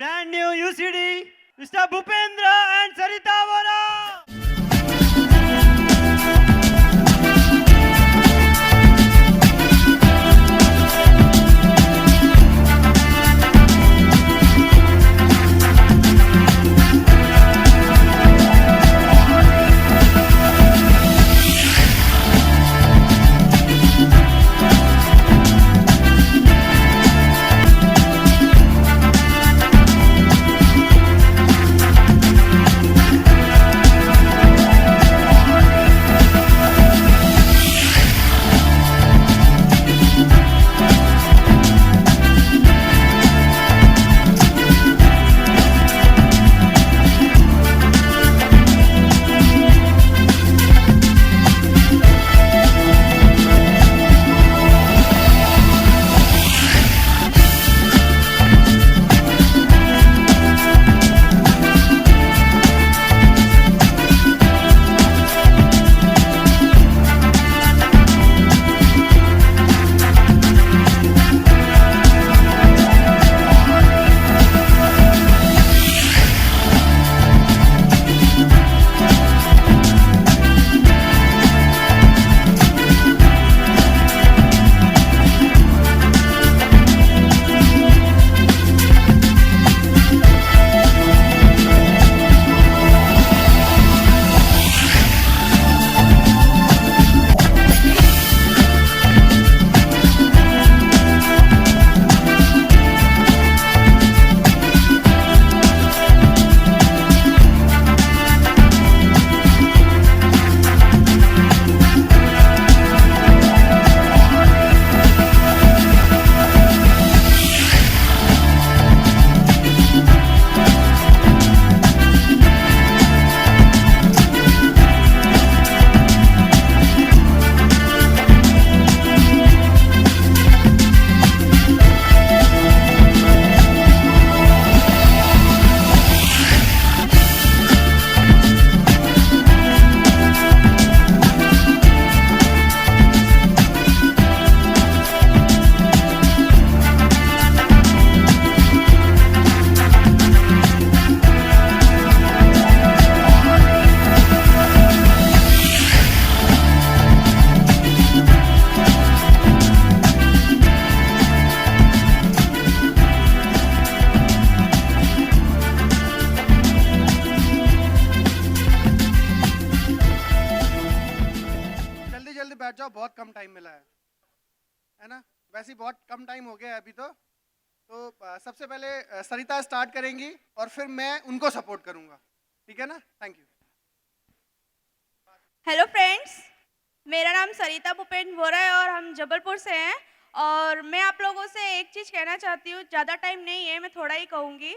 brand new UCD, Mr. Bhupendra and Sarita Vora. बैठ जाओ, बहुत कम टाइम मिला है ना। वैसे ही बहुत कम टाइम हो गया है अभी तो सबसे पहले सरिता स्टार्ट करेंगी और फिर मैं उनको सपोर्ट करूंगा, ठीक है ना। Thank you. हेलो फ्रेंड्स, मेरा नाम सरिता भूपेंद्र वोरा है और हम जबलपुर से हैं। और मैं आप लोगों से एक चीज़ कहना चाहती हूँ, ज़्यादा टाइम नहीं है, मैं थोड़ा ही कहूँगी।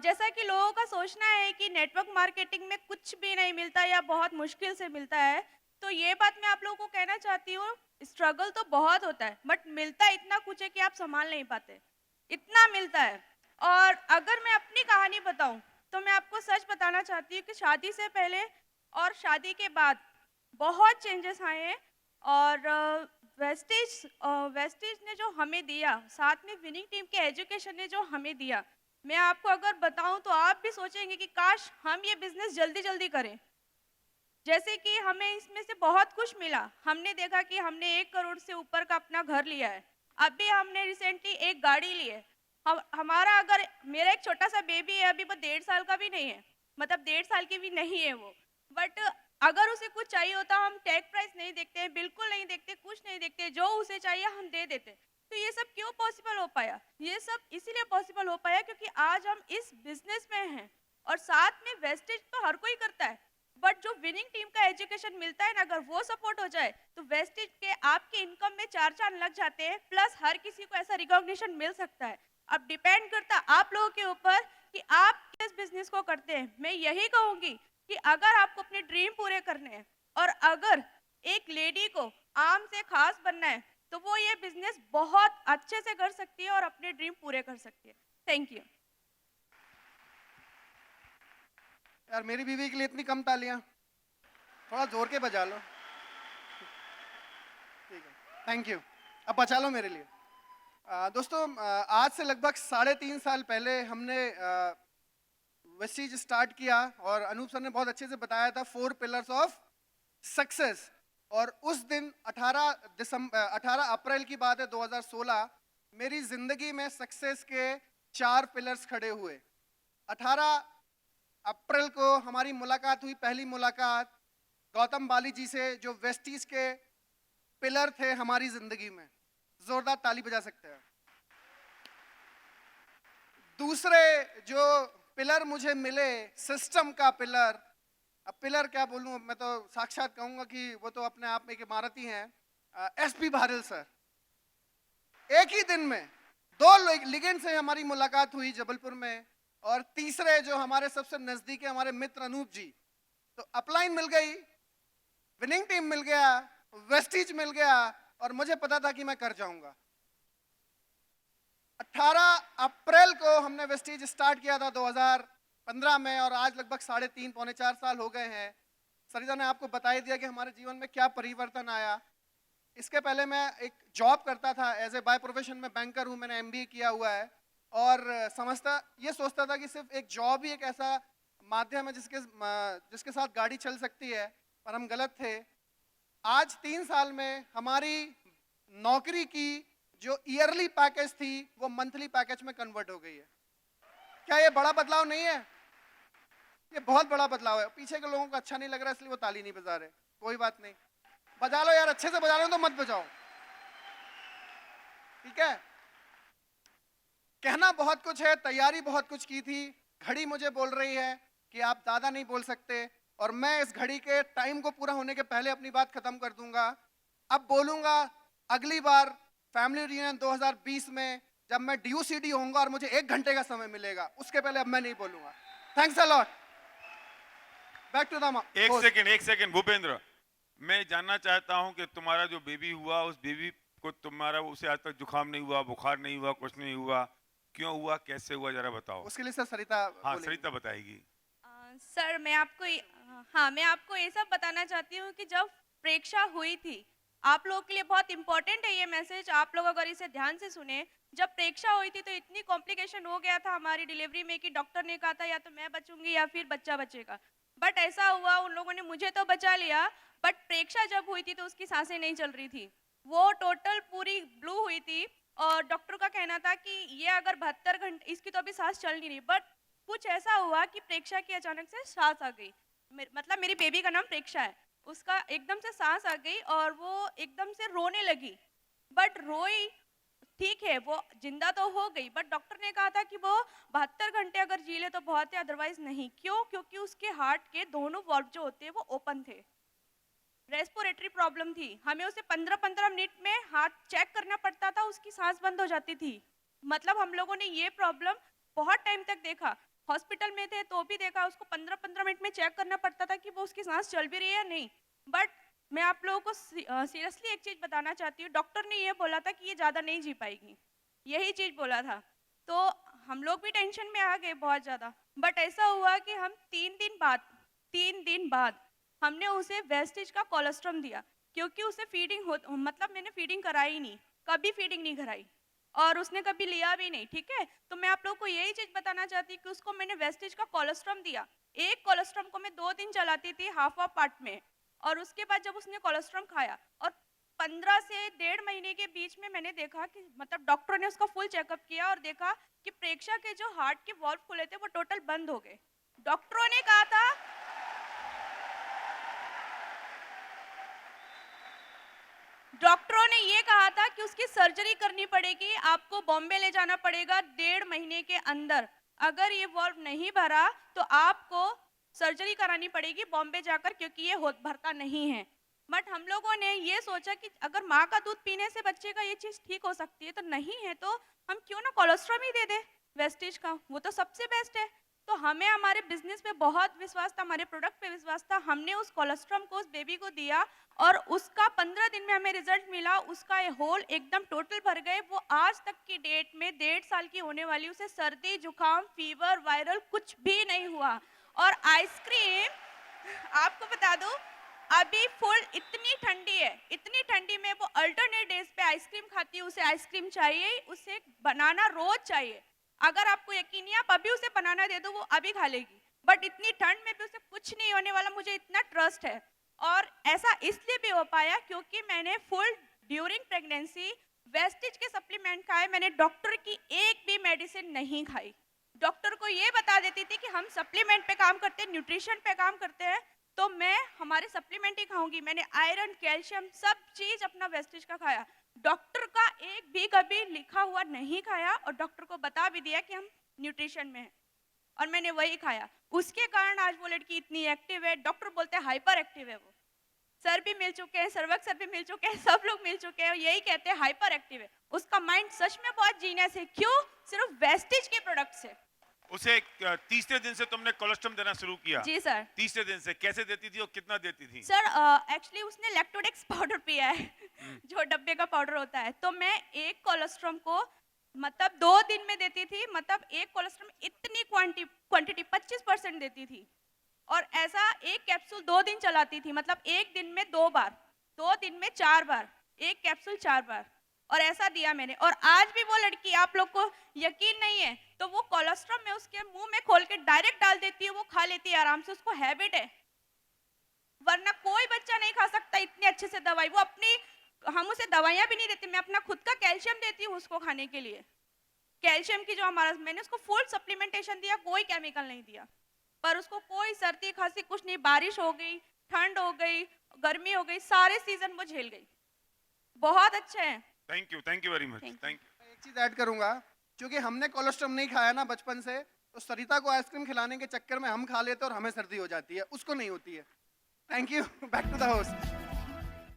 जैसा कि लोगों का सोचना है कि नेटवर्क मार्केटिंग में कुछ भी नहीं मिलता या बहुत मुश्किल से मिलता है, तो ये बात मैं आप लोगों को कहना चाहती हूँ, स्ट्रगल तो बहुत होता है बट मिलता इतना कुछ है कि आप संभाल नहीं पाते, इतना मिलता है। और अगर मैं अपनी कहानी बताऊँ तो मैं आपको सच बताना चाहती हूँ कि शादी से पहले और शादी के बाद बहुत चेंजेस आए हैं। और वेस्टेज ने जो हमें दिया, साथ में विनिंग टीम के एजुकेशन ने जो हमें दिया, मैं आपको अगर बताऊं तो आप भी सोचेंगे कि काश हम ये बिजनेस जल्दी जल्दी करें। जैसे कि हमें इसमें से बहुत कुछ मिला। हमने देखा कि हमने 1 करोड़ से ऊपर का अपना घर लिया है। अभी हमने रिसेंटली एक गाड़ी ली है। हमारा अगर मेरा एक छोटा सा बेबी है, अभी वो 1.5 साल का भी नहीं है, मतलब 1.5 साल की भी नहीं है वो, बट अगर उसे कुछ चाहिए होता हम टैग प्राइस नहीं देखते हैं, बिल्कुल नहीं देखते, कुछ नहीं देखते, जो उसे चाहिए हम दे देते। तो ये सब क्यों पॉसिबल हो पाया? ये सब इसीलिए पॉसिबल हो पाया क्योंकि आज हम इस बिजनेस में हैं। और साथ में वेस्टेज तो हर कोई करता है, बट जो विनिंग टीम का एजुकेशन मिलता है ना, अगर वो सपोर्ट हो जाए तो वेस्टेज के आपके इनकम में 4 चांद लग जाते हैं, प्लस हर किसी को ऐसा रिकॉग्निशन मिल सकता है। अब डिपेंड करता है आप लोगों के ऊपर कि आप किस बिजनेस को करते हैं। मैं यही कहूंगी कि अगर आपको अपने ड्रीम पूरे करने हैं और अगर एक लेडी को आम से खास बनना है तो वो ये बिजनेस बहुत अच्छे से कर सकती है और अपने ड्रीम पूरे कर सकती है। Thank you. यार मेरी बीवी के लिए इतनी कम तालियां, थोड़ा जोर के बजा लो। ठीक है, थैंक यू। अब बचा लो मेरे लिए। दोस्तों आज से लगभग 3.5 साल पहले हमने वेस्टीज स्टार्ट किया और अनूप सर ने बहुत अच्छे से बताया था 4 पिलर्स ऑफ सक्सेस। और उस दिन 18 अप्रैल की बात है 2016, मेरी जिंदगी में सक्सेस के 4 पिलर्स खड़े हुए। 18 अप्रैल को हमारी मुलाकात हुई, पहली मुलाकात गौतम बाली जी से, जो वेस्टीज के पिलर थे हमारी जिंदगी में। जोरदार ताली बजा सकते हैं। दूसरे जो पिलर मुझे मिले, सिस्टम का पिलर। अब पिलर क्या बोलूं, मैं तो साक्षात कहूंगा कि वो तो अपने आप में एक इमारत ही है। एसपी भारल सर, एक ही दिन में 2 लिगेंड से हमारी मुलाकात हुई जबलपुर में। और तीसरे जो हमारे सबसे नजदीक है, हमारे मित्र अनूप जी। तो अपलाइन मिल गई, विनिंग टीम मिल गया, वेस्टीज मिल गया, और मुझे पता था कि मैं कर जाऊंगा। 18 अप्रैल को हमने वेस्टीज स्टार्ट किया था 2015 में, और आज लगभग 3.5 पौने 4 साल हो गए हैं। सरिता ने आपको बता ही दिया कि हमारे जीवन में क्या परिवर्तन आया। इसके पहले मैं एक जॉब करता था, एज ए बाय प्रोफेशन में बैंकर हूं, मैंने MBA किया हुआ है। और ये सोचता था कि सिर्फ एक जॉब ही एक ऐसा माध्यम है जिसके साथ गाड़ी चल सकती है, पर हम गलत थे। आज 3 साल में हमारी नौकरी की जो ईयरली पैकेज थी वो मंथली पैकेज में कन्वर्ट हो गई है। क्या ये बड़ा बदलाव नहीं है? ये बहुत बड़ा बदलाव है। पीछे के लोगों को अच्छा नहीं लग रहा इसलिए वो ताली नहीं बजा रहे, कोई बात नहीं, बजा लो यार, अच्छे से बजा रहे हो तो मत बजाओ, ठीक है। कहना बहुत कुछ है, तैयारी बहुत कुछ की थी। घड़ी मुझे बोल रही है कि आप ज्यादा नहीं बोल सकते, और मैं इस घड़ी के टाइम को पूरा होने के पहले अपनी बात खत्म कर दूंगा। अब बोलूंगा अगली बार फैमिली रियूनियन 2020 में, जब मैं DUCD होऊंगा और मुझे 1 घंटे का समय मिलेगा, उसके पहले अब मैं नहीं बोलूंगा। Thanks a lot. Back to the एक सेकंड भूपेंद्र, मैं जानना चाहता हूं कि तुम्हारा जो बेबी हुआ, उस बेबी को तुम्हारा उसे आज तक जुकाम नहीं हुआ, बुखार नहीं हुआ, कुछ नहीं हुआ, क्यों हुआ, कैसे हुआ, जरा बताओ। उसके लिए सर सरिता हाँ, बोलेगी। सरिता बताएगी। सर मैं आपको ये सब बताना चाहती हूँ कि जब प्रेक्षा हुई थी, आप लोगों के लिए बहुत इंपॉर्टेंट है ये मैसेज, आप लोग अगर इसे ध्यान से सुने। जब प्रेक्षा हुई थी तो इतनी कॉम्प्लिकेशन हो गया था हमारी डिलीवरी में कि डॉक्टर ने कहा था या तो मैं बचूंगी या फिर बच्चा बचेगा। बट ऐसा हुआ, उन लोगों ने मुझे तो बचा लिया, बट प्रेक्षा जब हुई थी तो उसकी सांसें नहीं चल रही थी, वो टोटल पूरी ब्लू हुई थी। और डॉक्टर का कहना था कि ये अगर 72 घंटे, इसकी तो अभी सांस चल नहीं रही। बट कुछ ऐसा हुआ कि प्रेक्षा की अचानक से सांस आ गई। मतलब मेरी बेबी का नाम प्रेक्षा है, उसका एकदम से सांस आ गई और वो एकदम से रोने लगी। बट रोई ठीक है, वो जिंदा तो हो गई, बट डॉक्टर ने कहा था कि वो 72 घंटे अगर जी ले तो बहुत है, अदरवाइज नहीं। क्यों? क्योंकि उसके हार्ट के दोनों वाल्व जो होते हैं वो ओपन थे, रेस्पिरेटरी प्रॉब्लम थी। हमें उसे 15-15 मिनट में हार्ट चेक करना पड़ता था, उसकी सांस बंद हो जाती थी। मतलब हम लोगों ने ये प्रॉब्लम बहुत टाइम तक देखा, हॉस्पिटल में थे तो भी देखा, उसको 15-15 मिनट में चेक करना पड़ता था कि वो उसकी सांस चल भी रही है या नहीं। बट मैं आप लोगों को सीरियसली एक चीज बताना चाहती हूँ, डॉक्टर ने ये बोला था कि ये ज्यादा नहीं जी पाएगी, यही चीज बोला था। तो हम लोग भी टेंशन में आ गए बहुत ज्यादा। बट ऐसा हुआ कि हम 3 दिन बाद हमने उसे वेस्टेज का कोलेस्ट्रॉम दिया, क्योंकि उसे मतलब मैंने फीडिंग कराई नहीं, कभी फीडिंग नहीं कराई, और उसने कभी लिया भी नहीं, ठीक है। तो मैं आप लोगों को यही चीज बताना चाहती हूँ कि उसको मैंने वेस्टेज का कोलेस्ट्रॉम दिया। एक कोलेस्ट्रॉम को मैं 2 दिन चलाती थी हाफ पार्ट में, और उसके बाद जब उसने कोलेस्ट्रॉम खाया और 15 से 1.5 महीने के बीच में मैंने देखा कि मतलब डॉक्टर ने उसका फुल चेकअप किया और देखा कि प्रेक्षा के जो हार्ट के वाल्व खुले थे वो टोटल बंद हो गए। डॉक्टरों ने कहा था ये कहा था कि उसकी सर्जरी करनी पड़ेगी, आपको बॉम्बे ले जाना पड़ेगा 1.5 महीने के अंदर। अगर ये वाल्व नहीं भरा तो आपको सर्जरी करानी पड़ेगी बॉम्बे जाकर, क्योंकि ये भरता नहीं है। बट हम लोगों ने ये सोचा कि अगर माँ का दूध पीने से बच्चे का ये चीज ठीक हो सकती है, तो नहीं है तो हम क्यों ना कोलेस्ट्रॉम ही दे दे वेस्टेज का, वो तो सबसे बेस्ट है। तो हमें हमारे बिजनेस पे बहुत विश्वास था, हमारे प्रोडक्ट पे विश्वास था, हमने उस कोलेस्ट्रॉम को उस बेबी को दिया और उसका 15 दिन में हमें रिजल्ट मिला। उसका ये होल एकदम टोटल भर गए। वो आज तक की डेट में 1.5 साल की होने वाली, उसे सर्दी जुकाम फीवर वायरल कुछ भी नहीं हुआ। और आइसक्रीम आपको बता दूं, अभी फुल इतनी ठंडी है, इतनी ठंडी में वो अल्टरनेट डेज पे आइसक्रीम खाती है, उसे आइसक्रीम चाहिए ही, उसे बनाना रोज चाहिए। अगर आपको यकीन नहीं, आप अभी उसे बनाना दे दो, वो अभी खा लेगी। बट इतनी ठंड में भी उसे कुछ नहीं होने वाला, मुझे इतना ट्रस्ट है। और ऐसा इसलिए भी हो पाया क्योंकि मैंने फुल ड्यूरिंग प्रेगनेंसी वेस्टिज के सप्लीमेंट खाए, मैंने डॉक्टर की एक भी मेडिसिन नहीं खाई। डॉक्टर को ये बता देती थी कि हम सप्लीमेंट पे काम करते हैं, न्यूट्रिशन पे काम करते हैं, तो मैं हमारे सप्लीमेंट ही खाऊंगी। मैंने आयरन, कैल्शियम सब चीज अपना वेस्टिज का खाया, डॉक्टर का एक भी कभी लिखा हुआ नहीं खाया, और डॉक्टर को बता भी दिया कि हम न्यूट्रिशन में हैं, और मैंने वही खाया। उसके कारण आज वो लड़की इतनी एक्टिव है। डॉक्टर बोलते हैं हाइपर एक्टिव है वो। सर भी मिल चुके हैं, सर्वक सर भी मिल चुके हैं, सब लोग मिल चुके हैं, यही कहते हैं हाइपर एक्टिव है। उसका माइंड सच में बहुत जीनियस है। क्यों? सिर्फ वेस्टिज के प्रोडक्ट से। उसे तीसरे दिन से तुमने कोलेस्ट्रॉम देना शुरू किया? जी सर। तीसरे दिन से कैसे देती थी और कितना देती थी? सर एक्चुअली उसने लैक्टोडेक्स पाउडर पिया है जो डब्बे का पाउडर होता है। तो मैं एक कोलेस्ट्रॉम को मतलब 2 दिन में देती थी, मतलब एक कोलेस्ट्रॉम इतनी क्वांटिटी 25% देती थी, और ऐसा एक कैप्सूल 2 दिन चलाती थी, मतलब एक दिन में 2 बार, 2 दिन में 4 बार, एक कैप्सूल 4 बार, और ऐसा दिया मैंने। और आज भी वो लड़की, आप लोग को यकीन नहीं है तो वो कोलेस्ट्रॉल में उसके मुंह में खोल के डायरेक्ट डाल देती है, वो खा लेती है आराम से, उसको हैबिट है। वरना कोई बच्चा नहीं खा सकता इतने अच्छे से दवाई। वो अपनी, हम उसे दवाइयां भी नहीं देते, मैं अपना खुद का कैल्शियम देती हूँ उसको खाने के लिए। कैल्शियम की जो हमारा, मैंने उसको फुल सप्लीमेंटेशन दिया, कोई केमिकल नहीं दिया, पर उसको कोई सर्दी खांसी कुछ नहीं। बारिश हो गई, ठंड हो गई, गर्मी हो गई, सारे सीजन वो झेल गई। बहुत अच्छे हैं। Thank you very much. Thank you. एक चीज ऐड करूंगा, क्योंकि हमने कोलेस्ट्रॉल नहीं खाया ना बचपन से, तो सरिता को आइसक्रीम खिलाने के चक्कर में हम खा लेते और हमें सर्दी हो जाती है, उसको नहीं होती है। Thank you. Back to the host.